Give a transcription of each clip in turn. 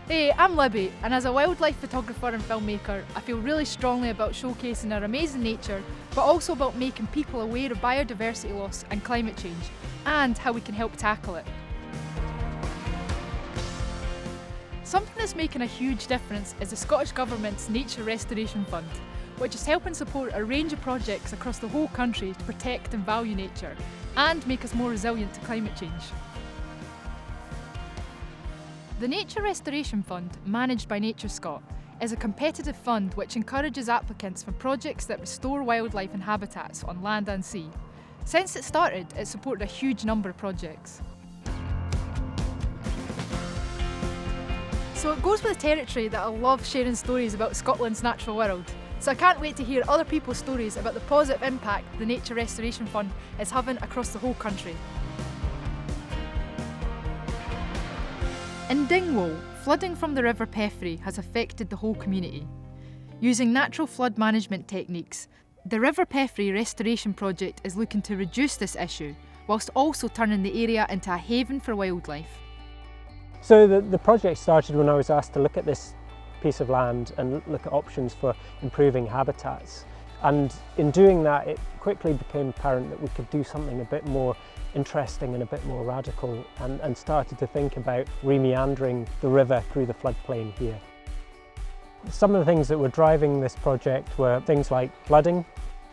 Hey, I'm Libby, and as a wildlife photographer and filmmaker, I feel really strongly about showcasing our amazing nature, but also about making people aware of biodiversity loss and climate change, and how we can help tackle it. Something that's making a huge difference is the Scottish Government's Nature Restoration Fund, which is helping support a range of projects across the whole country to protect and value nature, and make us more resilient to climate change. The Nature Restoration Fund, managed by NatureScot, is a competitive fund which encourages applicants for projects that restore wildlife and habitats on land and sea. Since it started, it's supported a huge number of projects. So it goes with the territory that I love sharing stories about Scotland's natural world. So I can't wait to hear other people's stories about the positive impact the Nature Restoration Fund is having across the whole country. In Dingwall, flooding from the River Peffery has affected the whole community. Using natural flood management techniques, the River Peffery Restoration Project is looking to reduce this issue, whilst also turning the area into a haven for wildlife. So the project started when I was asked to look at this piece of land and look at options for improving habitats. And in doing that, it quickly became apparent that we could do something a bit more interesting and a bit more radical, and started to think about re-meandering the river through the floodplain here. Some of the things that were driving this project were things like flooding,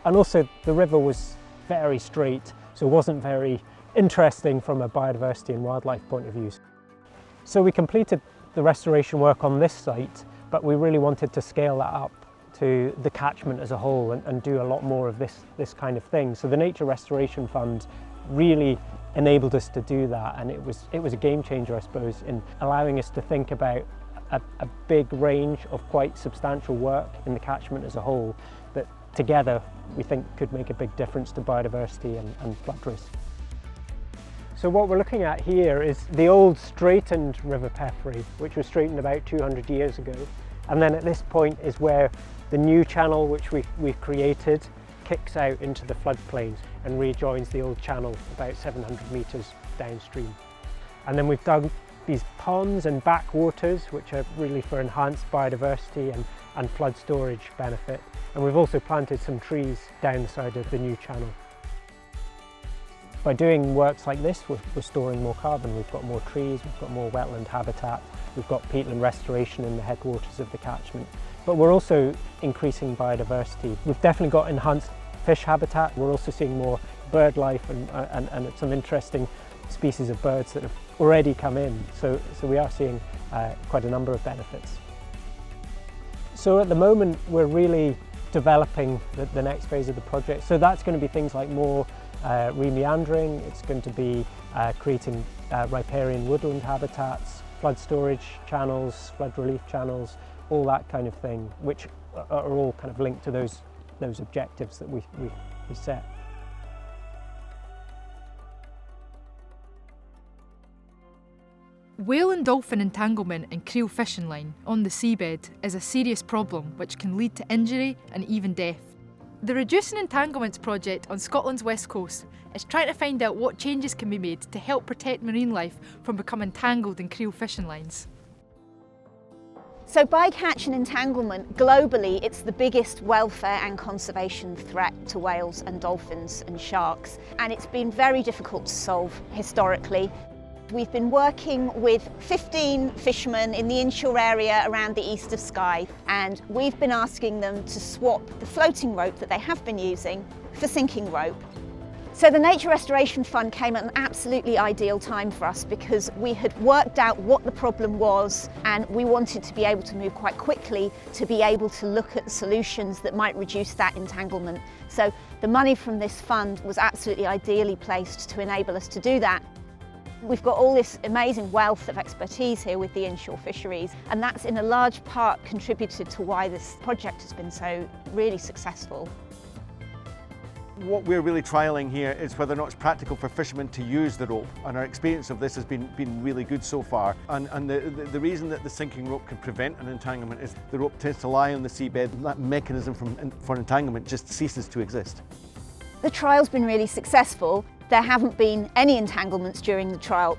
and also the river was very straight, so it wasn't very interesting from a biodiversity and wildlife point of view. So we completed the restoration work on this site, but we really wanted to scale that up to the catchment as a whole and do a lot more of this kind of thing. So the Nature Restoration Fund really enabled us to do that, and it was a game changer, I suppose, in allowing us to think about a big range of quite substantial work in the catchment as a whole that together we think could make a big difference to biodiversity and flood risk. So what we're looking at here is the old straightened River Peffery, which was straightened about 200 years ago. And then at this point is where the new channel which we've created kicks out into the floodplain and rejoins the old channel about 700 metres downstream. And then we've dug these ponds and backwaters, which are really for enhanced biodiversity and flood storage benefit. And we've also planted some trees down the side of the new channel. By doing works like this, we're storing more carbon. We've got more trees, we've got more wetland habitat, we've got peatland restoration in the headwaters of the catchment. But we're also increasing biodiversity. We've definitely got enhanced fish habitat. We're also seeing more bird life and some interesting species of birds that have already come in. So we are seeing quite a number of benefits. So at the moment, we're really developing the next phase of the project. So that's going to be things like more re-meandering. It's going to be creating riparian woodland habitats, flood storage channels, flood relief channels, all that kind of thing, which are all kind of linked to those objectives that we set. Whale and dolphin entanglement and creel fishing line on the seabed is a serious problem which can lead to injury and even death. The Reducing Entanglements project on Scotland's west coast is trying to find out what changes can be made to help protect marine life from becoming entangled in creel fishing lines. So bycatch and entanglement, globally, it's the biggest welfare and conservation threat to whales and dolphins and sharks. And it's been very difficult to solve historically. We've been working with 15 fishermen in the inshore area around the east of Skye, and we've been asking them to swap the floating rope that they have been using for sinking rope. So the Nature Restoration Fund came at an absolutely ideal time for us because we had worked out what the problem was, and we wanted to be able to move quite quickly to be able to look at solutions that might reduce that entanglement. So the money from this fund was absolutely ideally placed to enable us to do that. We've got all this amazing wealth of expertise here with the inshore fisheries, and that's in a large part contributed to why this project has been so really successful. What we're really trialling here is whether or not it's practical for fishermen to use the rope, and our experience of this has been really good so far. And the reason that the sinking rope can prevent an entanglement is the rope tends to lie on the seabed, and that mechanism for entanglement just ceases to exist. The trial's been really successful. There haven't been any entanglements during the trial.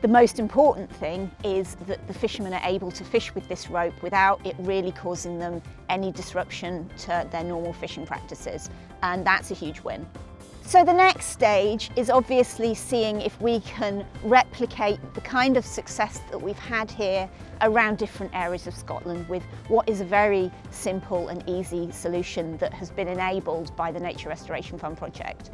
The most important thing is that the fishermen are able to fish with this rope without it really causing them any disruption to their normal fishing practices, and that's a huge win. So the next stage is obviously seeing if we can replicate the kind of success that we've had here around different areas of Scotland with what is a very simple and easy solution that has been enabled by the Nature Restoration Fund project.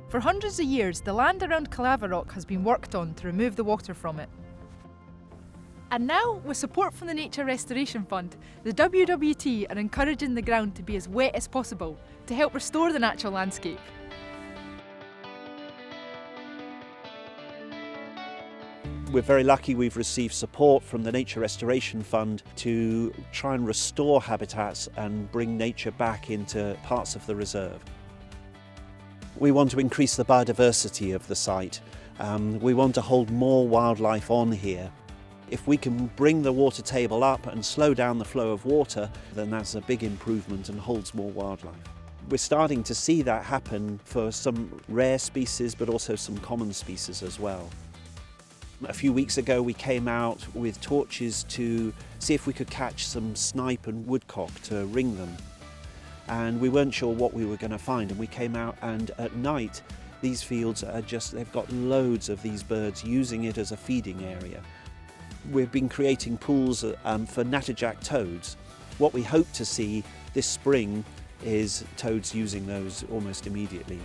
For hundreds of years, the land around Caerlaverock has been worked on to remove the water from it. And now, with support from the Nature Restoration Fund, the WWT are encouraging the ground to be as wet as possible to help restore the natural landscape. We're very lucky we've received support from the Nature Restoration Fund to try and restore habitats and bring nature back into parts of the reserve. We want to increase the biodiversity of the site. We want to hold more wildlife on here. If we can bring the water table up and slow down the flow of water, then that's a big improvement and holds more wildlife. We're starting to see that happen for some rare species, but also some common species as well. A few weeks ago we came out with torches to see if we could catch some snipe and woodcock to ring them. And we weren't sure what we were going to find, and we came out, and at night these fields are they've got loads of these birds using it as a feeding area. We've been creating pools for natterjack toads. What we hope to see this spring is toads using those almost immediately.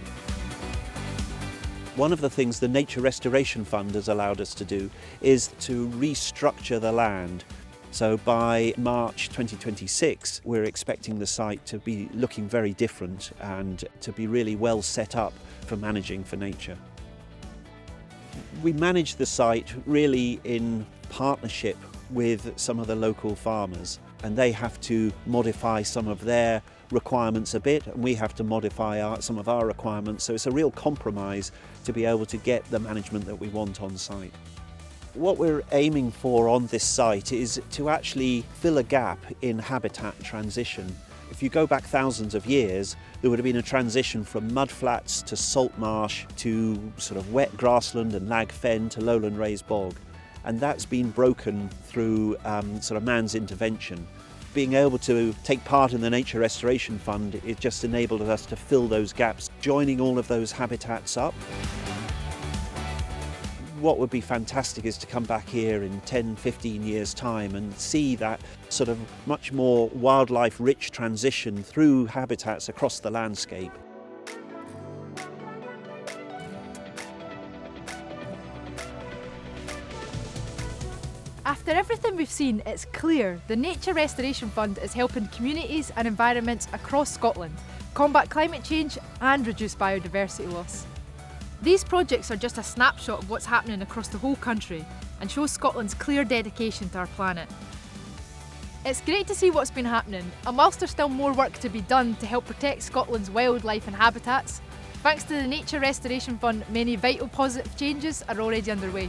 One of the things the Nature Restoration Fund has allowed us to do is to restructure the land. So by March 2026, we're expecting the site to be looking very different and to be really well set up for managing for nature. We manage the site really in partnership with some of the local farmers, and they have to modify some of their requirements a bit, and we have to modify some of our requirements. So it's a real compromise to be able to get the management that we want on site. What we're aiming for on this site is to actually fill a gap in habitat transition. If you go back thousands of years, there would have been a transition from mudflats to salt marsh to sort of wet grassland and lag fen to lowland raised bog. And that's been broken through sort of man's intervention. Being able to take part in the Nature Restoration Fund, it just enabled us to fill those gaps, joining all of those habitats up. What would be fantastic is to come back here in 10, 15 years' time and see that sort of much more wildlife-rich transition through habitats across the landscape. After everything we've seen, it's clear the Nature Restoration Fund is helping communities and environments across Scotland combat climate change and reduce biodiversity loss. These projects are just a snapshot of what's happening across the whole country and show Scotland's clear dedication to our planet. It's great to see what's been happening, and whilst there's still more work to be done to help protect Scotland's wildlife and habitats, thanks to the Nature Restoration Fund, many vital positive changes are already underway.